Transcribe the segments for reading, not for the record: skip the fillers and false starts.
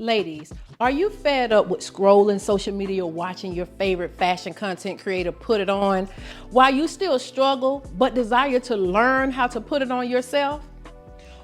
Ladies, are you fed up with scrolling social media, watching your favorite fashion content creator put it on, while you still struggle but desire to learn how to put it on yourself?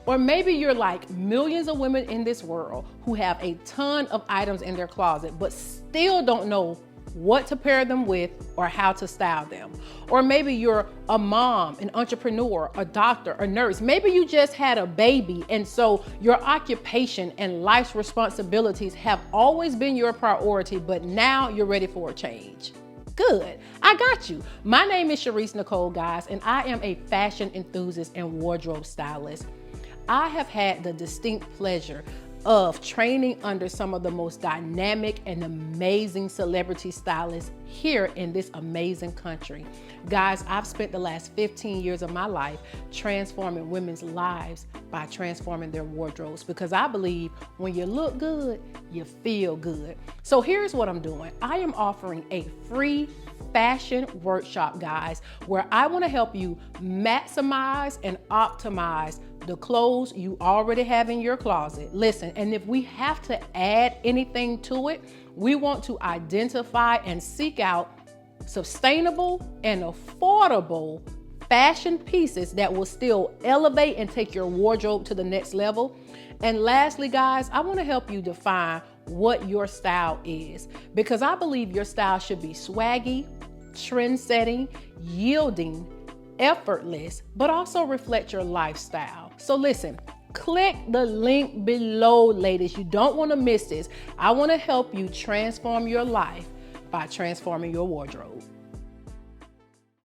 Or maybe you're like millions of women in this world who have a ton of items in their closet but still don't know what to pair them with or how to style them. Or maybe you're a mom, an entrepreneur, a doctor, a nurse. Maybe you just had a baby, and so your occupation and life's responsibilities have always been your priority, but now you're ready for a change. Good, I got you. My name is Sharice Nicole, guys, and I am a fashion enthusiast and wardrobe stylist. I have had the distinct pleasure of training under some of the most dynamic and amazing celebrity stylists here in this amazing country. Guys, I've spent the last 15 years of my life transforming women's lives by transforming their wardrobes, because I believe when you look good, you feel good. So here's what I'm doing. I am offering a free fashion workshop, guys, where I want to help you maximize and optimize the clothes you already have in your closet. Listen, and if we have to add anything to it, we want to identify and seek out sustainable and affordable fashion pieces that will still elevate and take your wardrobe to the next level. And lastly, guys, I want to help you define what your style is, because I believe your style should be swaggy, trend-setting, yielding, effortless, but also reflect your lifestyle. So listen, click the link below, ladies. You don't want to miss this. I want to help you transform your life by transforming your wardrobe.